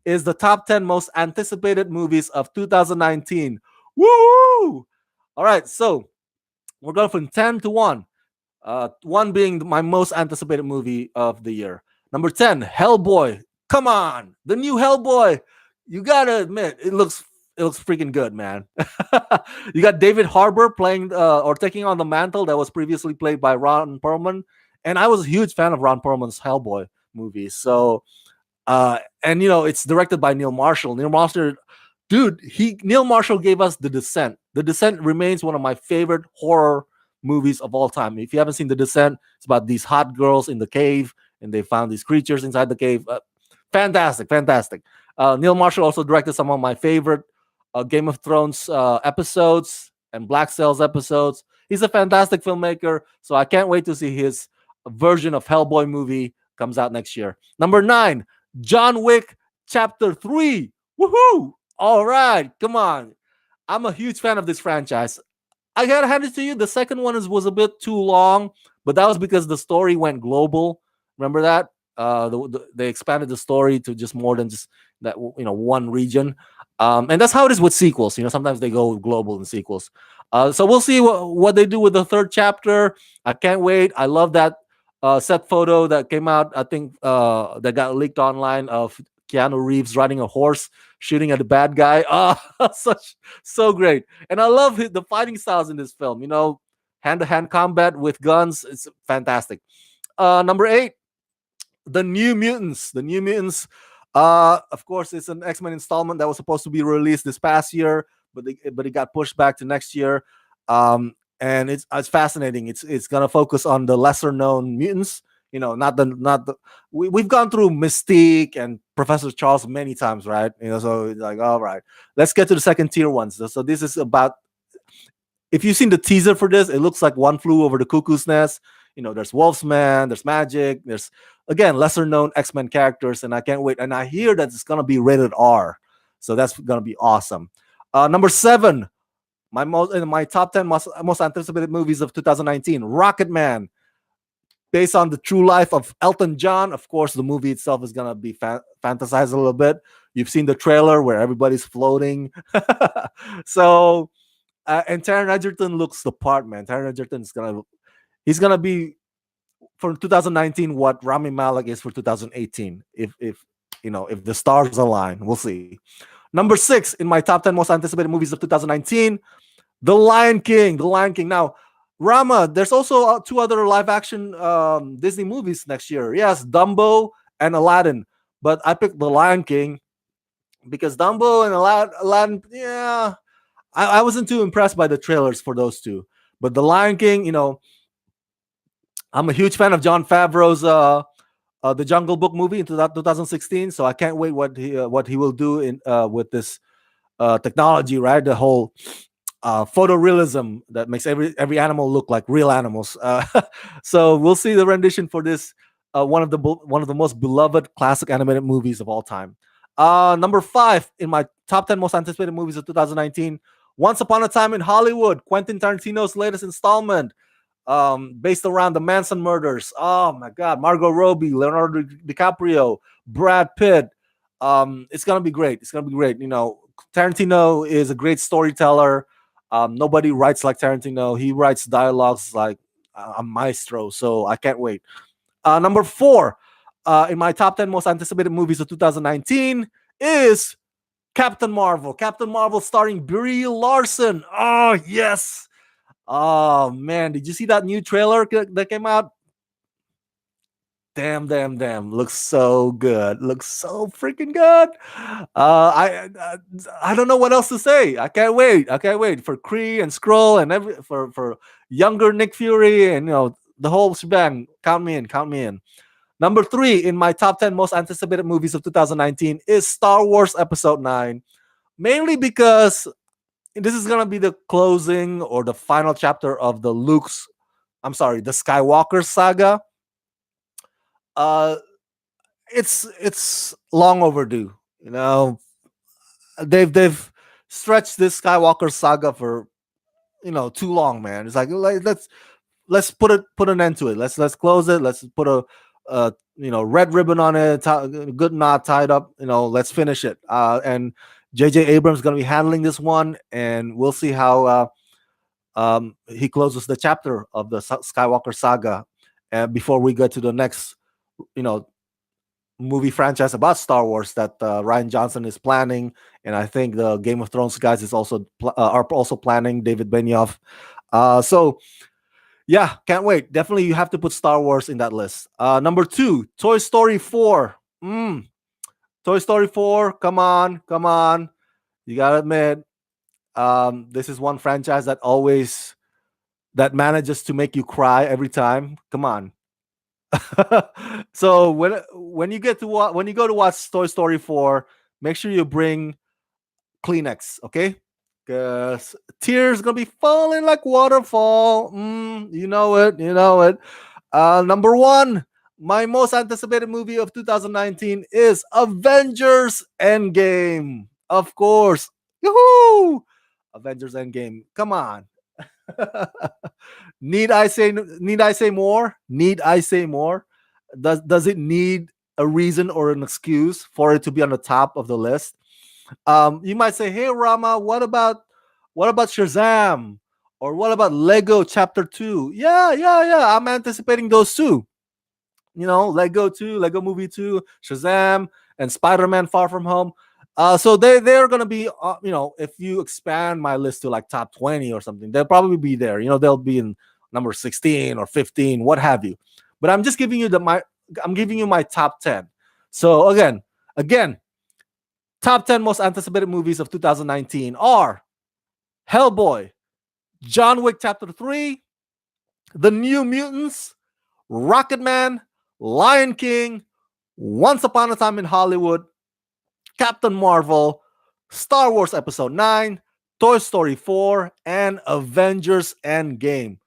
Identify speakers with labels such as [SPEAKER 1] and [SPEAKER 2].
[SPEAKER 1] is the top 10 most anticipated movies of 2019. Woo! All right, so we're going from 10 to 1. One being my most anticipated movie of the year. Number 10, Hellboy. Come on, the new Hellboy. You gotta admit, it looks freaking good, man. You got David Harbour playing or taking on the mantle that was previously played by Ron Perlman, and I was a huge fan of Ron Perlman's Hellboy movies. So, and it's directed by Neil Marshall. Neil Marshall gave us The Descent. The Descent remains one of my favorite horror movies of all time. If you haven't seen The Descent, it's about these hot girls in the cave, and they found these creatures inside the cave. Fantastic, fantastic. Neil Marshall also directed some of my favorite Game of Thrones episodes and Black Sails episodes. He's a fantastic filmmaker, so I can't wait to see his version of Hellboy movie comes out next year. Number 9, John Wick Chapter 3. Woohoo! All right, come on. I'm a huge fan of this franchise. I gotta hand it to you. The second one was a bit too long, but that was because the story went global. Remember that? They expanded the story to just more than just that one region, and that's how it is with sequels. Sometimes they go global in sequels. So we'll see what they do with the third chapter. I can't wait. I love that set photo that came out. I think that got leaked online of Keanu Reeves riding a horse shooting at the bad guy. So great. And I love the fighting styles in this film. Hand-to-hand combat with guns. It's fantastic. Number 8, the New Mutants. The New Mutants, of course, it's an X-Men installment that was supposed to be released this past year, but it got pushed back to next year. And it's fascinating. It's gonna focus on the lesser known mutants. Not the we've gone through Mystique and Professor Charles many times, right? So it's like, all right, let's get to the second tier ones. So this is about, if you've seen the teaser for this, it looks like One Flew Over the Cuckoo's Nest. There's Wolfsman, there's Magic, there's again lesser known X-Men characters, and I can't wait. And I hear that it's gonna be rated R, so that's gonna be awesome. Number 7, my top 10 most anticipated movies of 2019, Rocket Man, based on the true life of Elton John. Of course, the movie itself is gonna be fantasized a little bit. You've seen the trailer where everybody's floating. So, and Taron Egerton looks the part, man. Taron Egerton he's gonna be for 2019 what Rami Malek is for 2018. If the stars align, we'll see. Number 6 in my top 10 most anticipated movies of 2019, The Lion King. The Lion King. Now, Rama, there's also 2 other live action Disney movies next year. Yes, Dumbo and Aladdin. But I picked The Lion King because Dumbo and Aladdin, yeah, I wasn't too impressed by the trailers for those two. But The Lion King, I'm a huge fan of John Favreau's The Jungle Book movie in 2016. So I can't wait what he will do in with this technology, right? The whole photorealism that makes every animal look like real animals. So we'll see the rendition for this one of the most beloved classic animated movies of all time. Number 5 in my top 10 most anticipated movies of 2019, Once Upon a Time in Hollywood, Quentin Tarantino's latest installment, based around the Manson murders. Oh my God, Margot Robbie, Leonardo DiCaprio, Brad Pitt. It's gonna be great. It's gonna be great. Tarantino is a great storyteller. Nobody writes like Tarantino. He writes dialogues like a maestro. So I can't wait. Number 4 in my top 10 most anticipated movies of 2019 is Captain Marvel. Captain Marvel starring Brie Larson. Oh, yes. Oh, man. Did you see that new trailer that came out? Damn. Looks so good. Looks so freaking good. I don't know what else to say. I can't wait. For Kree and Skrull and for younger Nick Fury and the whole shebang. Count me in. Number 3 in my top 10 most anticipated movies of 2019 is Star Wars Episode 9. Mainly because this is gonna be the closing or the final chapter of the Skywalker saga. It's long overdue. They've stretched this Skywalker saga for too long, man. It's like let's put an end to it. Let's close it. Let's put red ribbon on it, good knot tied up. Let's finish it. And J.J. Abrams going to be handling this one, and we'll see how he closes the chapter of the Skywalker saga. Before we get to the next, you know, movie franchise about Star Wars that Ryan Johnson is planning, and I think the Game of Thrones guys are also planning. David Benioff. So yeah, can't wait. Definitely, you have to put Star Wars in that list. Number 2, Toy Story 4. Toy Story 4. Come on, come on. You gotta admit, this is one franchise that manages to make you cry every time. Come on. So when you when you go to watch Toy Story 4, make sure you bring Kleenex, okay? Because tears gonna be falling like waterfall. You know it, you know it. Number 1, my most anticipated movie of 2019 is Avengers Endgame. Of course. Yoo-hoo! Avengers Endgame. Come on. Need I say more? Need I say more? Does it need a reason or an excuse for it to be on the top of the list? You might say, "Hey, Rama, what about Shazam, or what about Lego Chapter 2?" Yeah, yeah, yeah. I'm anticipating those too. Lego 2, Lego Movie 2, Shazam, and Spider-Man Far From Home. So they're gonna be, if you expand my list to like top 20 or something, they'll probably be there. They'll be in number 16 or 15, what have you. But I'm giving you my top 10. So again, top 10 most anticipated movies of 2019 are Hellboy, John Wick Chapter 3, The New Mutants, Rocketman, Lion King, Once Upon a Time in Hollywood, Captain Marvel, Star Wars Episode 9, Toy Story 4, and Avengers Endgame.